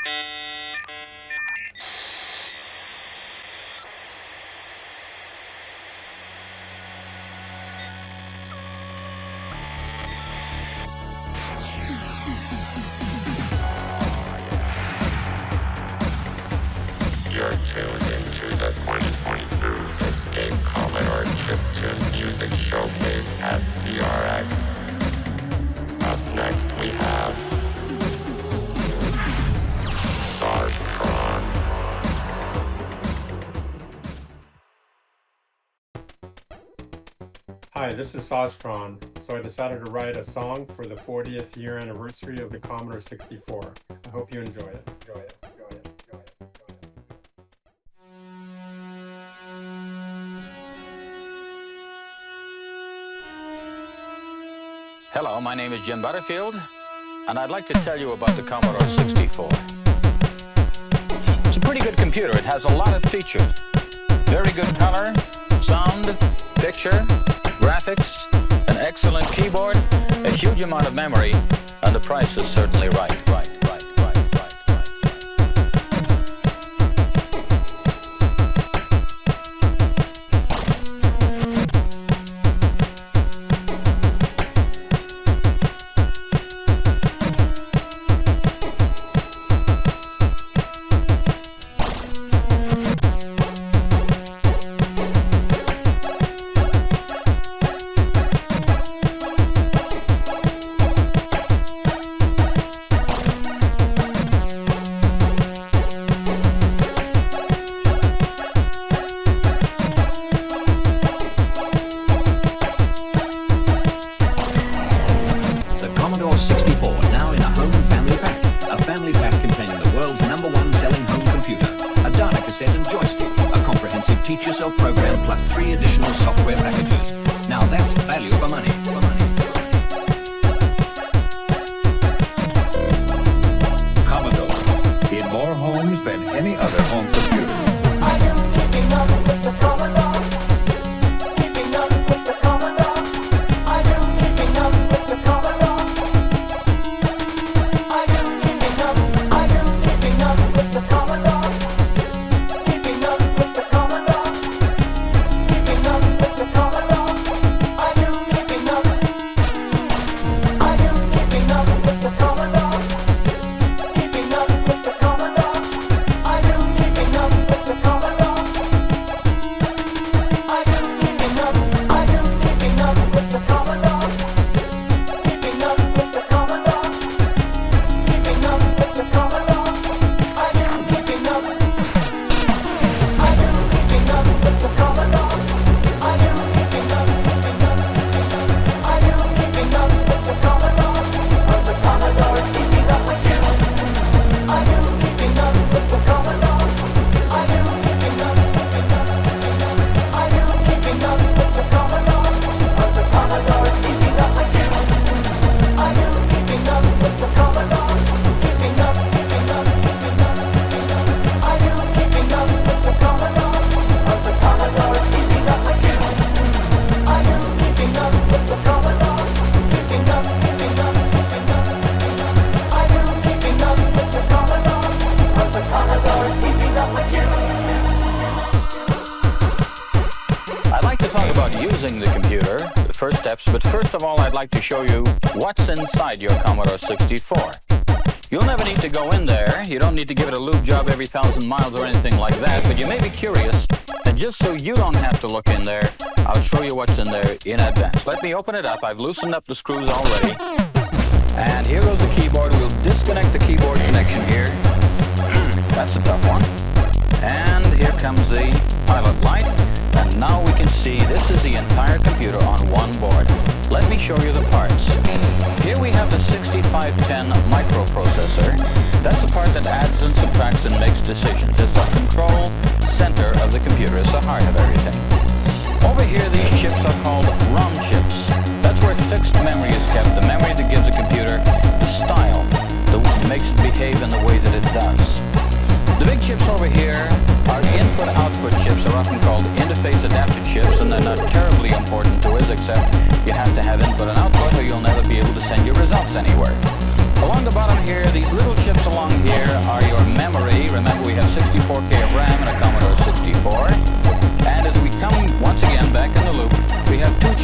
You're tuned into the 2022 Bit-Scape Commodore chiptune music showcase at CRX. Up next we have Sajtron. Hi, this is Sajtron. So I decided to write a song for the 40th year anniversary of the Commodore 64. I hope you enjoy it. Hello, my name is Jim Butterfield, and I'd like to tell you about the Commodore 64. It's a pretty good computer. It has a lot of features. Very good color, sound, picture, graphics, an excellent keyboard, a huge amount of memory, and the price is certainly right. Teach yourself program plus 3 additional software packages. Now that's value for money. Commodore, in more homes than any other home computer. I am keeping up with the Commodore. Keeping up with the Commodore. I am keeping up with the Commodore. I am keeping up with the Commodore. Keeping up with the Commodore. Keeping up with the Commodore. I am keeping up. I am keeping up with the Commodore. Keeping up with the Commodore. I am keeping up with the Commodore. I am keeping up. I am keeping up with the Commodore. Keeping up with the Commodore. Keeping up with the Commodore. I am keeping up. I am keeping up with the Commodore. I am keeping up. I am keeping up with the Commodore. 'Cause the Commodore is keeping up with you. I am keeping up with the Commodore. I am keeping up. I am keeping up with the Commodore. 'Cause the Commodore is keeping up with you. I am keeping up with the Commodore. Keeping up. I am keeping up with the Commodore. 'Cause the Commodore is keeping up with you. I am keeping up with the Commodore. Keeping up. I am keeping up with the Commodore. 'Cause the Commodore is keeping up with you. I'd like to talk about using the computer, the first steps, but first of all I'd like to show you what's inside your Commodore 64. You'll never need to go in there. You don't need to give it a lube job every 1,000 miles or anything like that, but you may be curious, and just so you don't have to look in there, I'll show you what's in there in advance. Let me open it up. I've loosened up the screws already. And here goes the keyboard. We'll disconnect the keyboard connection here. That's a tough one. And here comes the pilot light. And now we can see this is the entire computer on one board. Let me show you the parts. Here we have the 6510 microprocessor. That's the part that adds and subtracts and makes decisions. It's the control center of the computer. It's the heart of everything. Over here, these chips are called ROM chips. That's where fixed memory is kept, the memory that gives a computer the style, that makes it behave in the way that it does. The big chips over here are input-output chips. They're often called interface adapted chips, and they're not terribly important to us, except you have to have input and output or you'll never be able to send your results anywhere. Along the bottom here, these little chips along here are your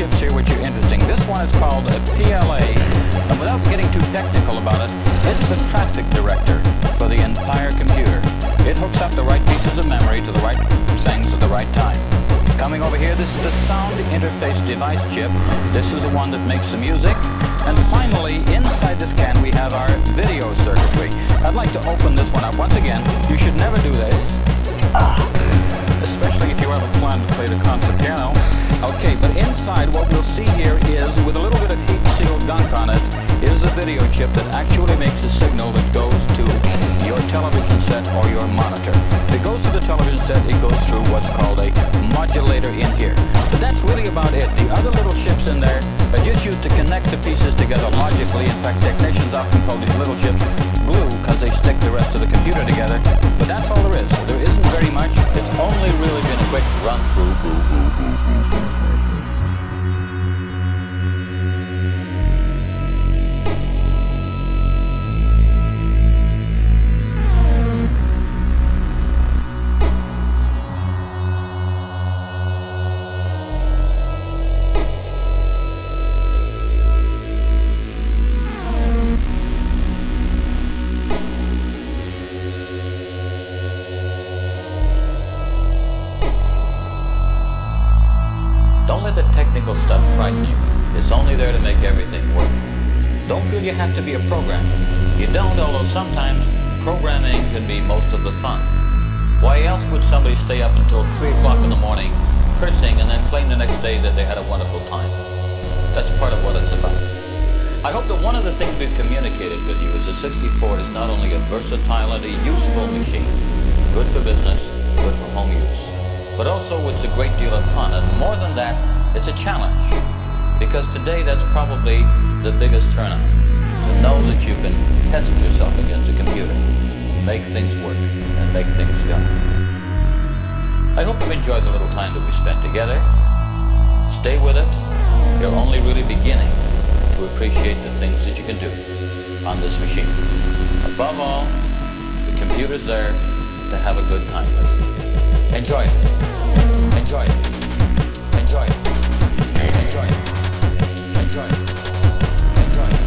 chips here which are interesting. This one is called a PLA, and without getting too technical about it, it's the traffic director for the entire computer. It hooks up the right pieces of memory to the right things at the right time. Coming over here, this is the sound interface device chip. This is the one that makes the music. And finally, inside this can, we have our video circuitry. I'd like to open this one up. Once again, you should never do this, especially if you ever plan to play the concert piano. Okay, but inside what we'll see here is, with a little bit of heat-sealed gunk on it, is a video chip that actually makes a signal that goes to your television set or your monitor. If it goes to the television set, it goes through what's called a modulator in here. But that's really about it. The other little chips in there are just used to connect the pieces together logically. In fact, technicians often call these little chips glue because they stick the rest of the computer together. But that's all there is. There isn't very much. It's only really been a quick run through. Stuff frighten you. It's only there to make everything work. Don't feel you have to be a programmer. You don't, although sometimes programming can be most of the fun. Why else would somebody stay up until 3 o'clock in the morning cursing and then claim the next day that they had a wonderful time? That's part of what it's about. I hope that one of the things we've communicated with you is the 64 is not only a versatile and a useful machine, good for business, good for home use, but also it's a great deal of fun, and more than that, it's a challenge, because today that's probably the biggest turnout, to know that you can test yourself against a computer, make things work, and make things go. I hope you've enjoyed the little time that we spent together. Stay with it. You're only really beginning to appreciate the things that you can do on this machine. Above all, the computer's there to have a good time with. Enjoy it. Enjoy it. Enjoy it. Enjoy it. Enjoy it. Enjoy it. Enjoy it.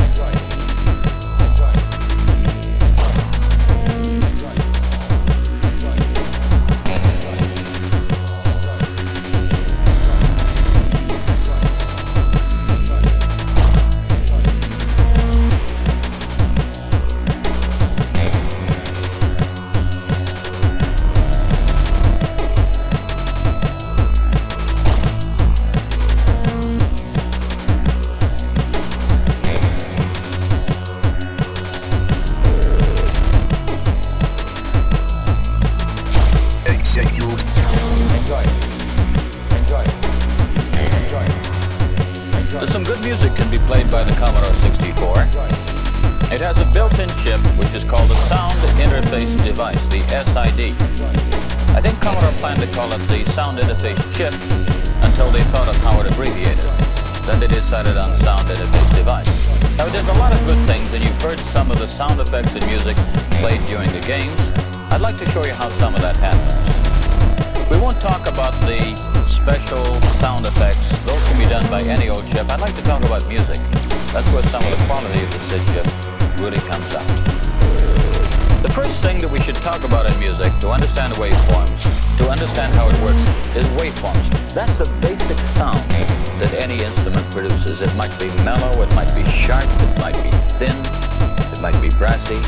Enjoy it. Enjoy it. Enjoy it. Some good music can be played by the Commodore 64. It has a built-in chip which is called a Sound Interface Device, the SID. I think Commodore planned to call it the Sound Interface Chip until they thought of how it abbreviated. Then they decided on Sound Interface Device. Now it does a lot of good things, and you've heard some of the sound effects and music played during the games. I'd like to show you how some of that happens. We won't talk about the special sound effects. Those can be done by any old chip. I'd like to talk about music. That's where some of the quality of the SID chip really comes out. The first thing that we should talk about in music, to understand waveforms, to understand how it works, is waveforms. That's the basic sound that any instrument produces. It might be mellow, it might be sharp, it might be thin, it might be brassy,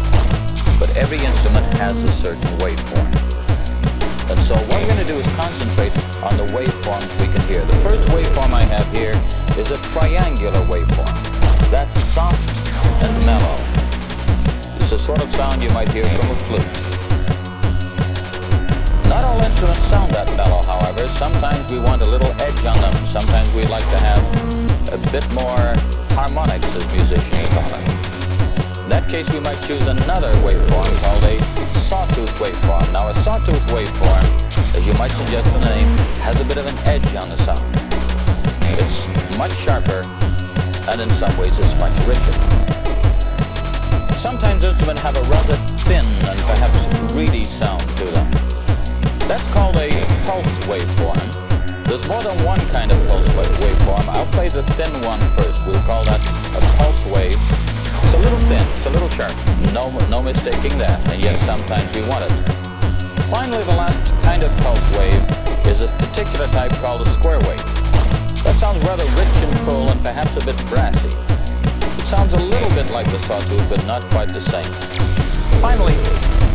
but every instrument has a certain waveform. And so what we're going to do is concentrate on the waveforms we can hear. The first waveform I have here is a triangular waveform. That's soft and mellow. It's the sort of sound you might hear from a flute. Not all instruments sound that mellow, however. Sometimes we want a little edge on them. Sometimes we like to have a bit more harmonics, as musicians call it. In that case, we might choose another waveform called a sawtooth waveform. Now, a sawtooth waveform, as you might suggest from the name, has a bit of an edge on the sound. It's much sharper, and in some ways it's much richer. Sometimes instruments have a rather thin and perhaps reedy sound to them. That's called a pulse waveform. There's more than one kind of pulse waveform. I'll play the thin one first. We'll call that a pulse wave. It's a little thin, it's a little sharp. No mistaking that, and yet sometimes we want it. Finally, the last kind of pulse wave is a particular type called a square wave. That sounds rather rich and full and perhaps a bit brassy. It sounds a little bit like the sawtooth, but not quite the same. Finally,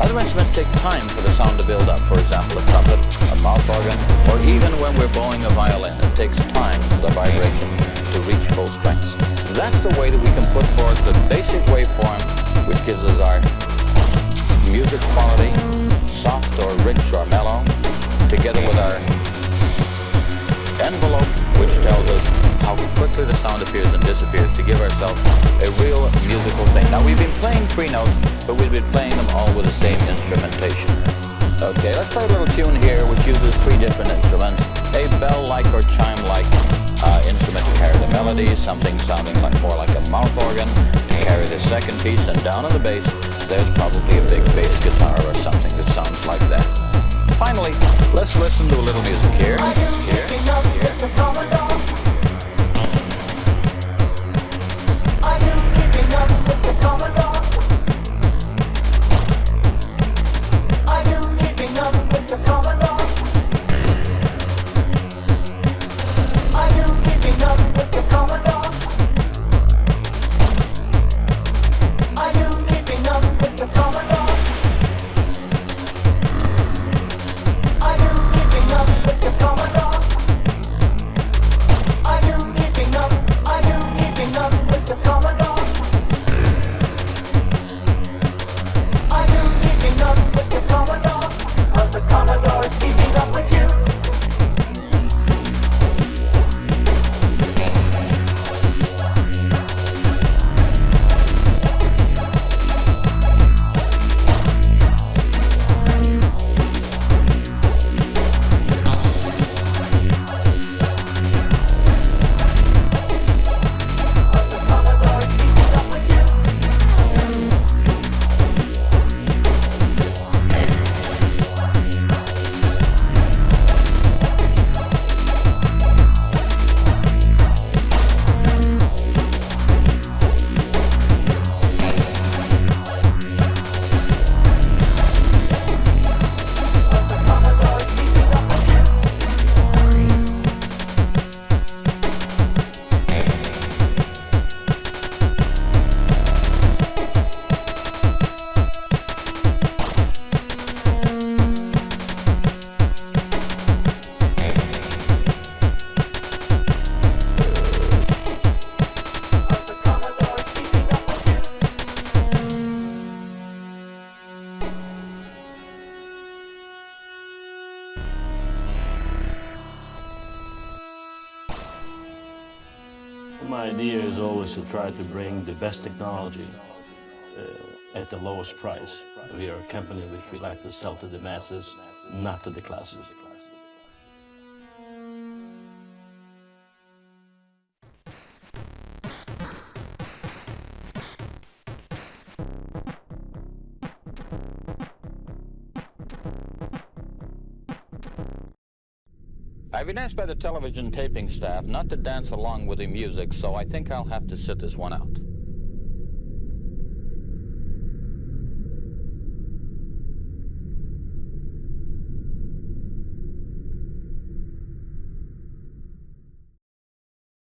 other instruments take time for the sound to build up. For example, a trumpet, a mouth organ, or even when we're bowing a violin, it takes time for the vibration to reach full strength. That's the way that we can put forth the basic waveform, which gives us our music quality, soft or rich or mellow, together with our envelope, which tells us how quickly the sound appears and disappears, to give ourselves a real musical thing. Now, we've been playing 3 notes, but we've been playing them all with the same instrumentation. Okay, let's play a little tune here which uses 3 different instruments. A bell-like or chime-like instrument to carry the melody, something sounding more like a mouth organ to carry the second piece, and down on the bass, there's probably a big bass guitar or something that sounds like that. Finally, let's listen to a little music here. Are you keeping up with the Commodore? Are you keeping up with the Commodore? Are you keeping up with the Commodore? Are you keeping up with the Commodore? Are you keeping up with the Commodore? Are you keeping up with the Commodore? Are you keeping up? Are you keeping up with the Commodore? Are you keeping up with the Commodore? 'Cause the Commodore is keeping up with you. My idea is always to try to bring the best technology at the lowest price. We are a company which we like to sell to the masses, not to the classes. I've been asked by the television taping staff not to dance along with the music, so I think I'll have to sit this one out.